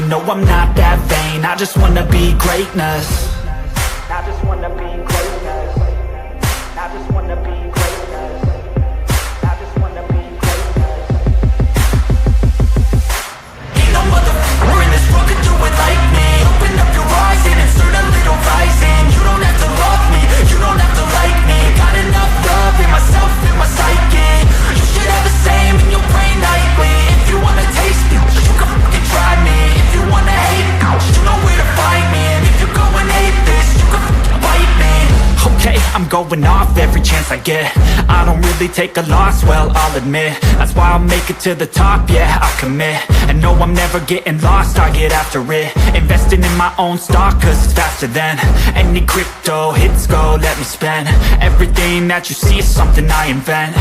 No, I'm not that vain, I just wanna be greatness. I just wanna be greatness. I just wanna be greatness. I just wanna be greatness. Ain't no motherfucker in this world could do it like me. Open up your eyes and insert a little rising. You don't have to love me, you don't have to like me. Got enough love in myself, in my psyche. You should have the same in your brain nightly. If you wanna taste me, you can fucking try me. If you wanna hate me, you know where to find me. And if you go and hate this, you can fucking bite me. Okay, I'm going off every chance I get. I don't really take a loss, well, I'll admit. That's why I'll make it to the top, yeah, I commit. And no, I'm never getting lost, I get after it. Investing in my own stock, cause it's faster than any crypto hits go, let me spend. Everything that you see is something I invent.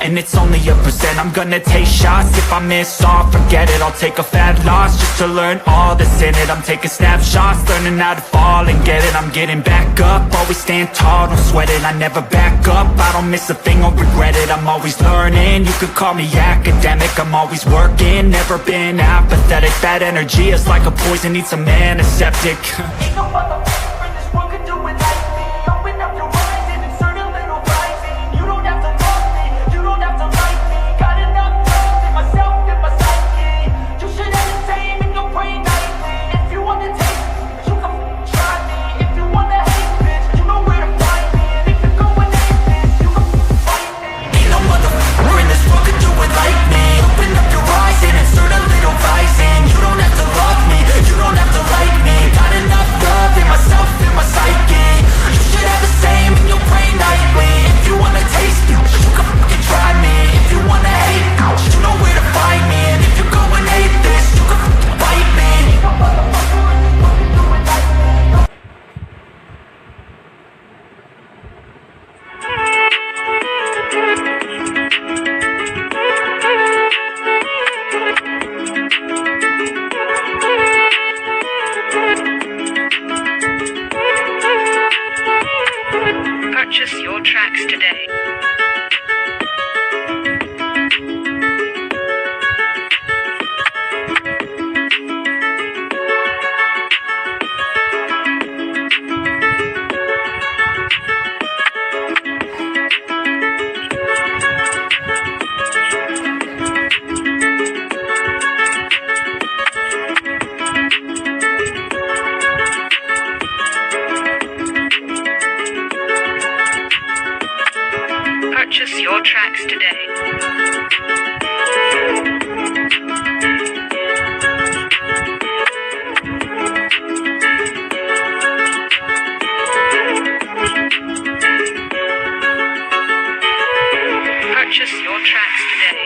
And it's only a percent. I'm gonna take shots. If I miss all, forget it. I'll take a fat loss just to learn all that's in it. I'm taking snapshots, learning how to fall and get it. I'm getting back up, always stand tall, don't sweat it. I never back up, I don't miss a thing or regret it. I'm always learning, you could call me academic. I'm always working, never been apathetic. Bad energy is like a poison, needs some antiseptic. Ain't no motherfucker in this world could do it like me. Open up your eyes and insert a little rising. You don't have to love me, you don't have to like me. Got enough love in myself, in my psyche. You should have the same in your brain nightly. If you wanna taste me, you can try me. If you wanna hate bitch, you know where to find me. And if you go and hate this, you can fight me. Ain't no motherfucker in this world could do it like me. Open up your eyes and insert a little rising. You don't have to love me, you don't have to like me. Got enough love in myself, in my psyche. You should have the same in your brain nightly. If you wanna taste me, you can fucking try me. If you wanna hate me, you know where to find me. And if you go and hate this, you can fucking fight me. Ain't no motherfucker in this world can do it like me. Purchase your tracks today. Purchase your tracks today. Purchase your tracks today.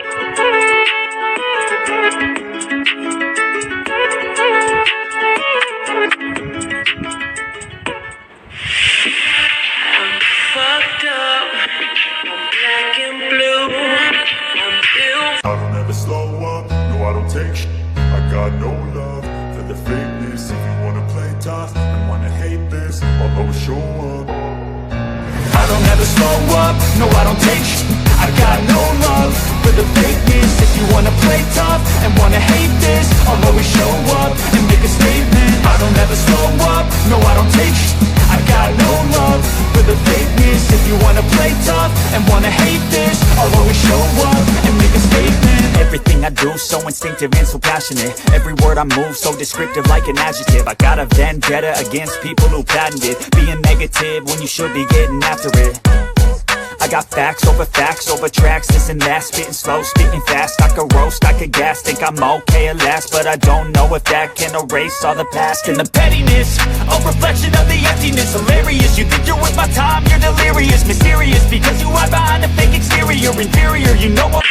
I'm fucked up. I'm black and blue. I'm ill. I don't ever slow up, no I don't take sh**. I got no love for the fakeness. If you wanna play tough and wanna hate this, I'll always show up. I don't ever slow up, no I don't take sh**. I got no love for the fakeness. If you wanna play tough and wanna hate this, I'll always show up and make a statement. I don't ever slow up, no I don't take sh**. I got no love for the fakeness. If you wanna play tough and wanna hate this, I'll always show up and make a statement. Everything I do so instinctive and so passionate. Every word I move so descriptive like an adjective. I got a vendetta against people who patented being negative when you should be getting after it. I got facts over tracks, this and that. Spitting slow, spitting fast, I could roast, I could gas. Think I'm okay at last, but I don't know if that can erase all the past. And the pettiness, a reflection of the emptiness. Hilarious, you think you're worth my time, you're delirious. Mysterious, because you hide behind a fake exterior. Inferior, you know what?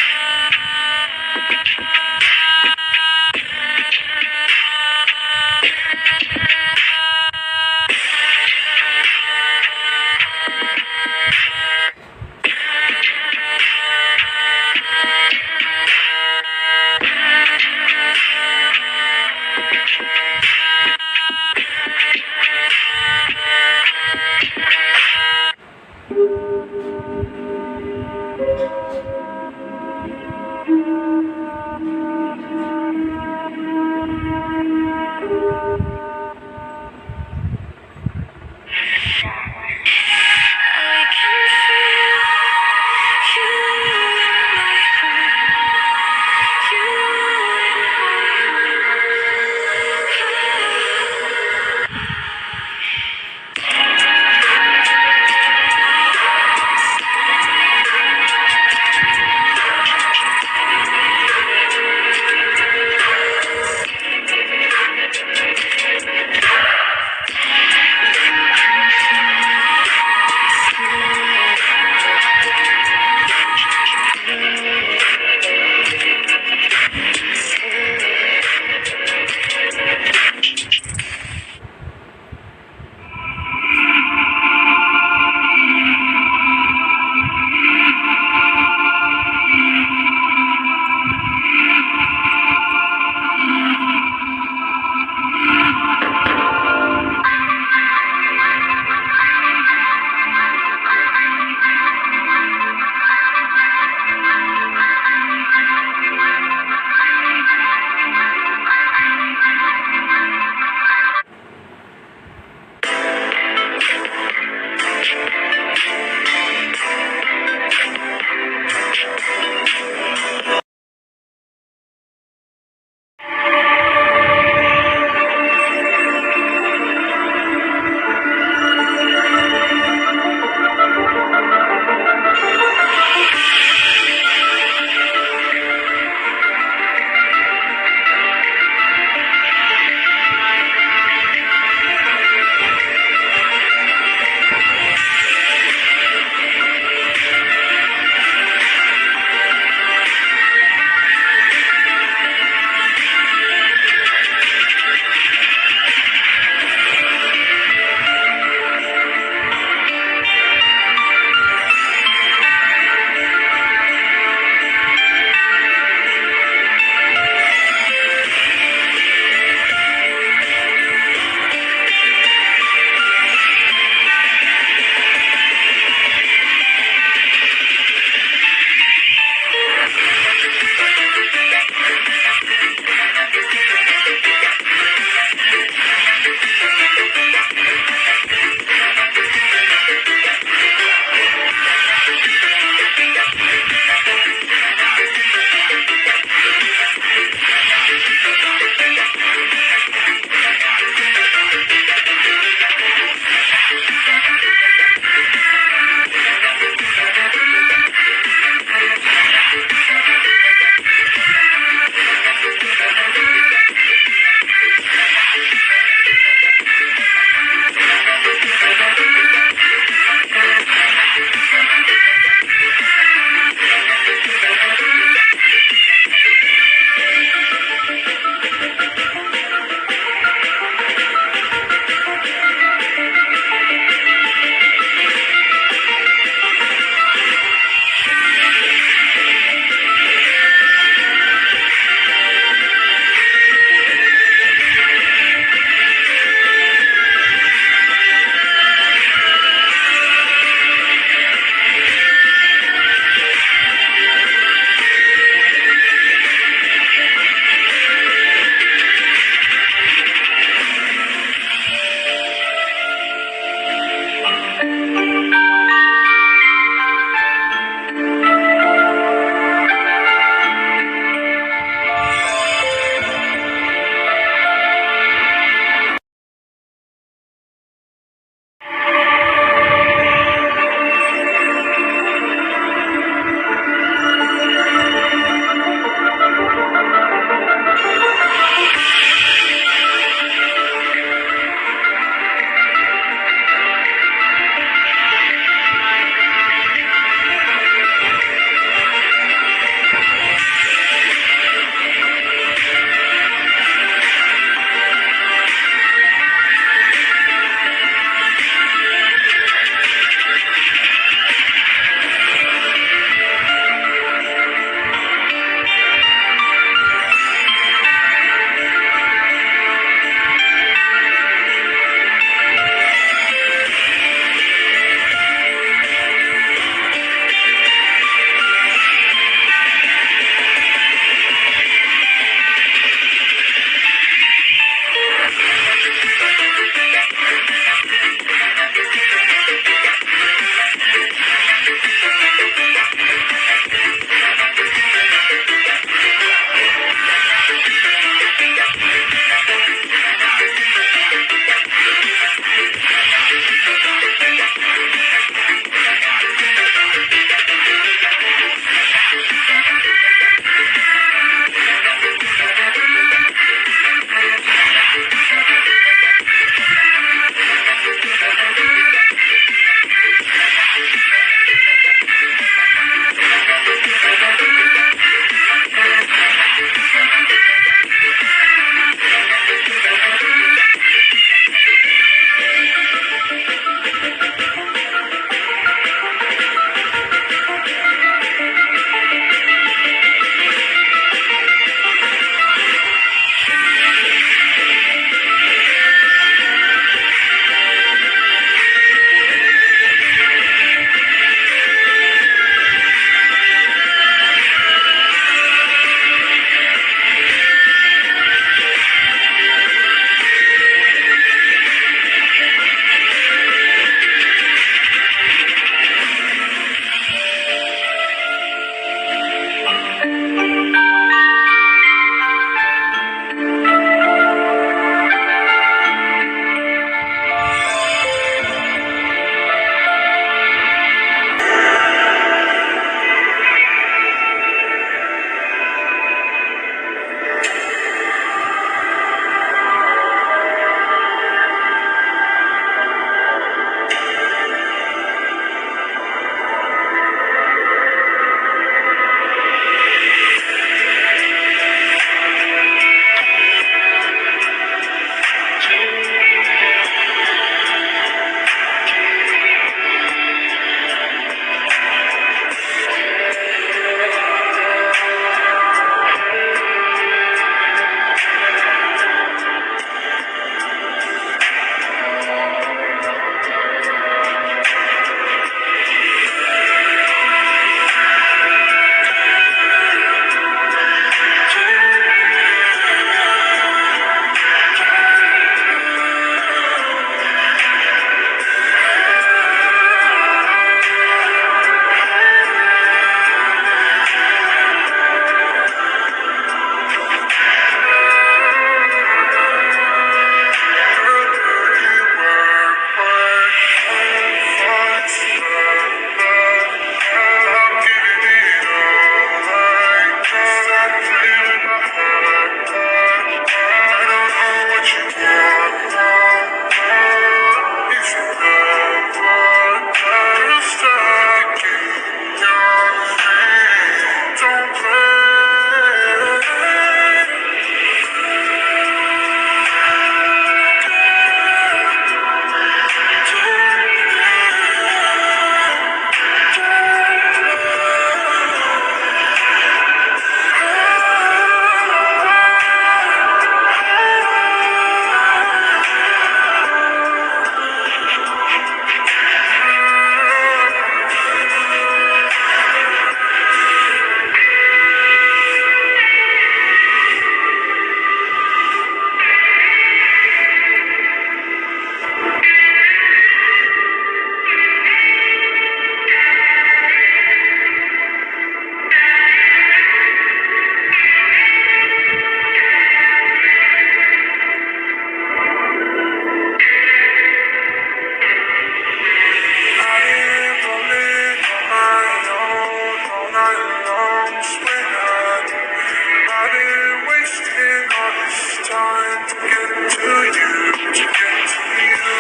to you, to get to you.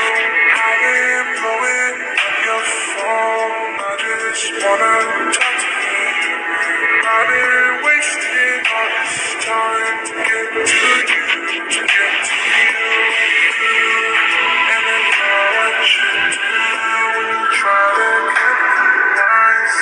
I've been blowing up your phone. I just wanna talk to you. I've been wasting all this time to get to you, to get to you. And I know what you do when you try to compromise.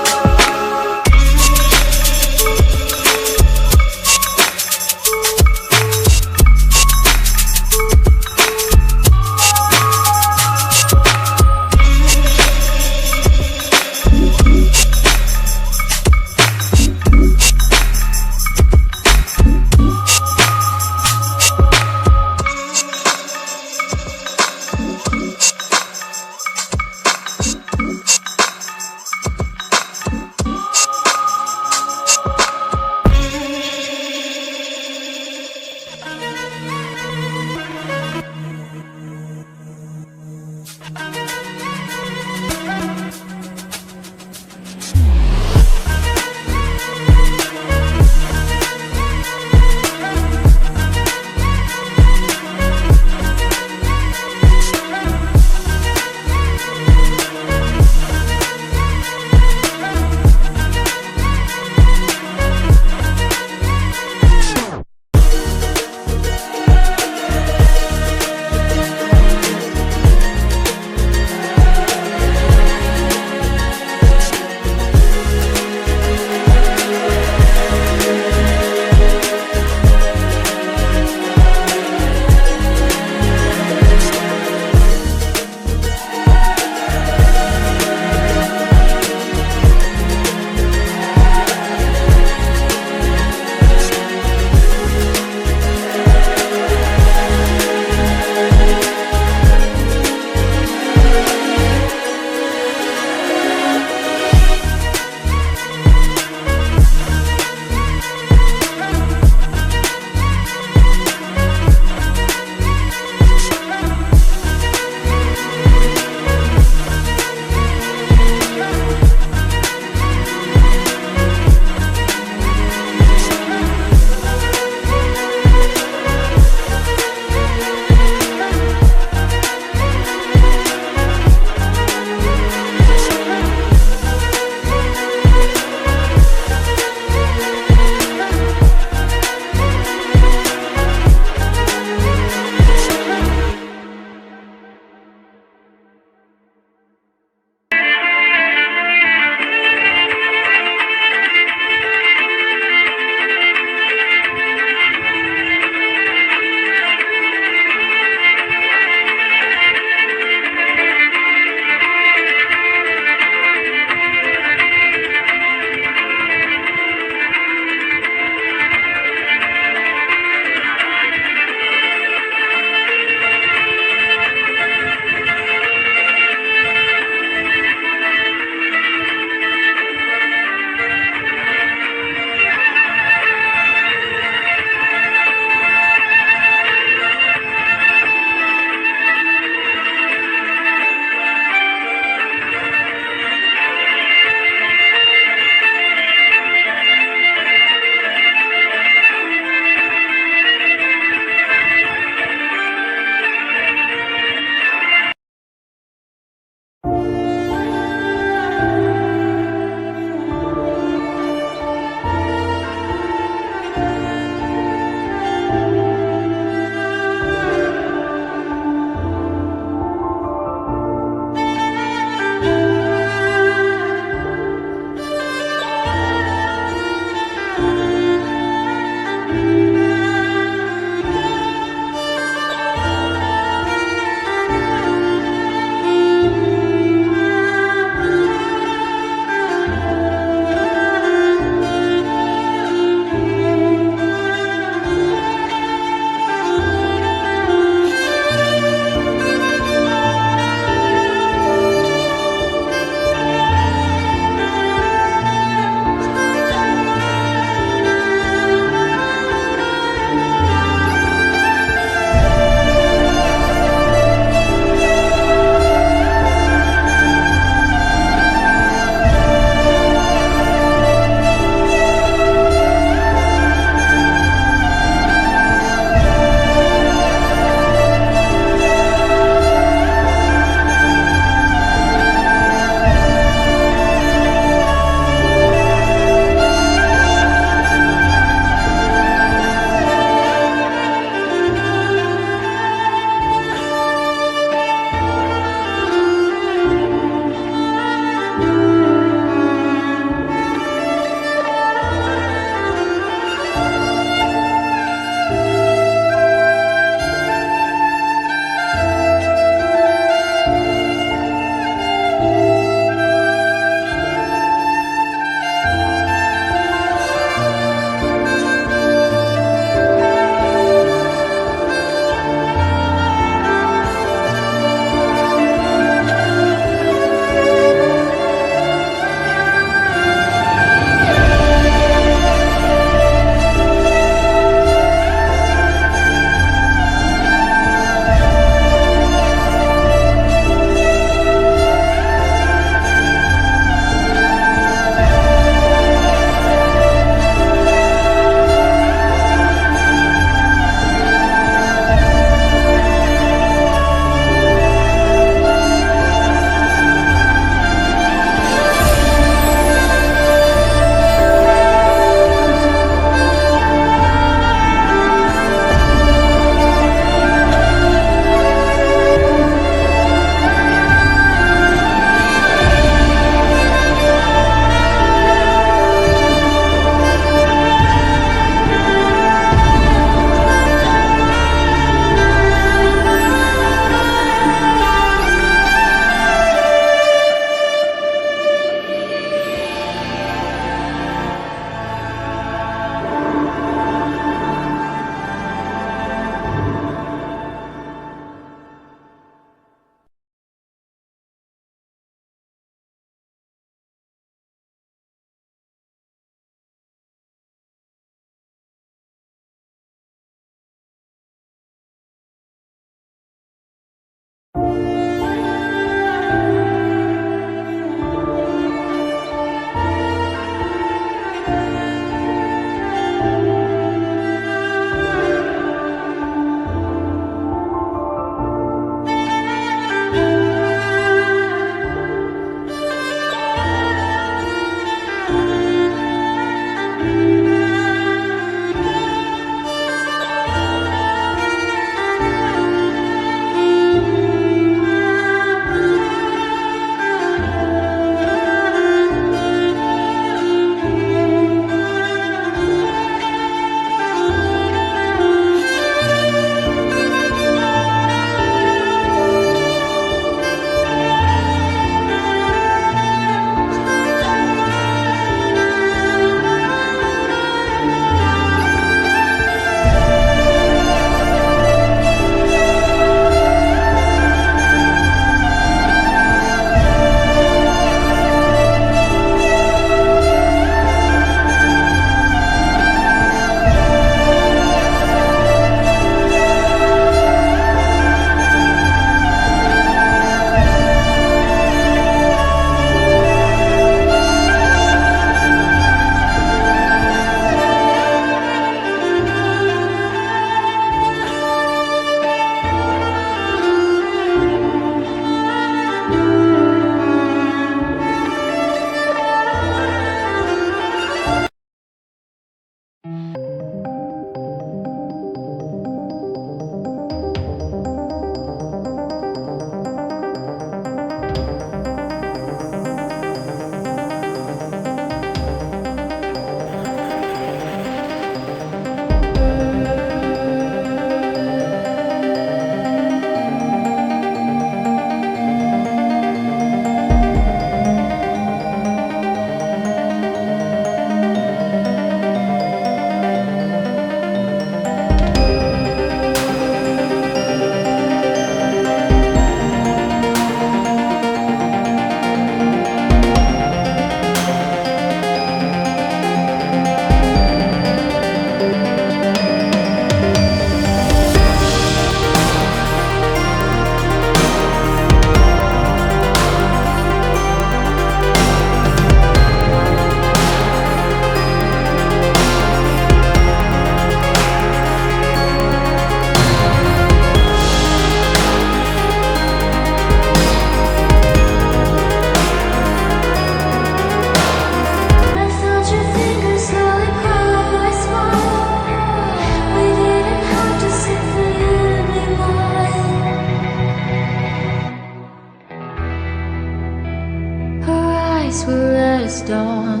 dawn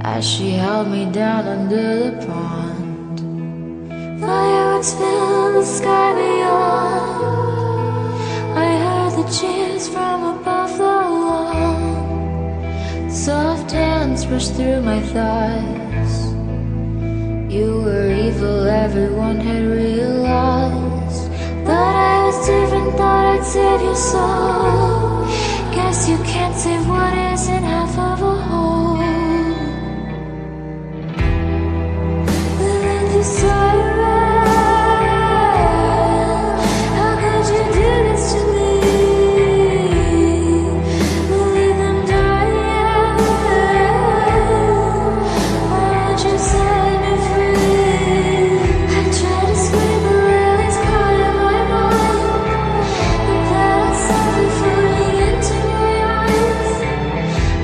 as she held me down under the pond. Fireworks fill the sky beyond. I heard the cheers from above the lawn. Soft hands brushed through my thighs. You were evil, everyone had realized. Thought I was different, thought I'd save your soul. Guess you can't save what isn't half of a whole. Living through siren, how could you do this to me? Leave them dying. Why won't you set me free? I tried to scream, the lilies caught in my mind. The petals softly floating into my eyes.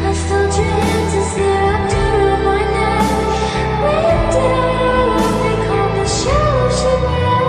I felt your hands as they wrapped around my neck. We did our love become the shallow ship ride.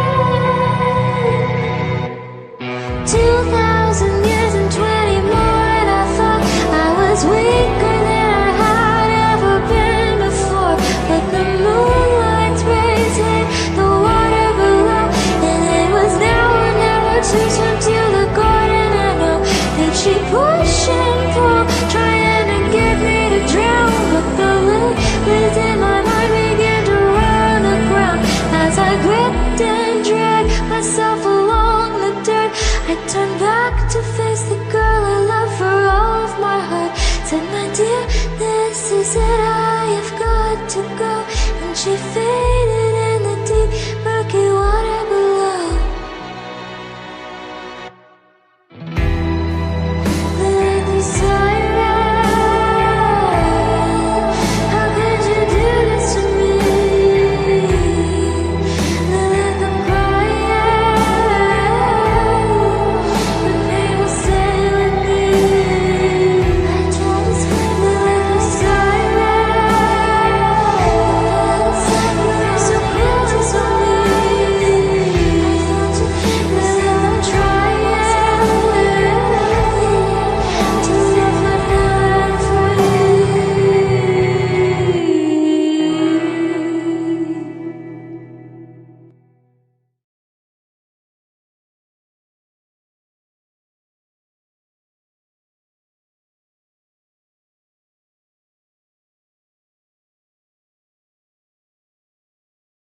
2,000 years and 20 more, and I thought I was weaker than I had ever been before. But the moonlight's rays hit the water below, and it was now or never to swim to the garden. I know that she push and pull, trying to get me to drown. But the lilies in my mind began to run the ground as I gripped and dragged myself along the dirt. I turned back to face the girl I love for all of my heart. Said, my dear, this is it, I have got to go. And she faded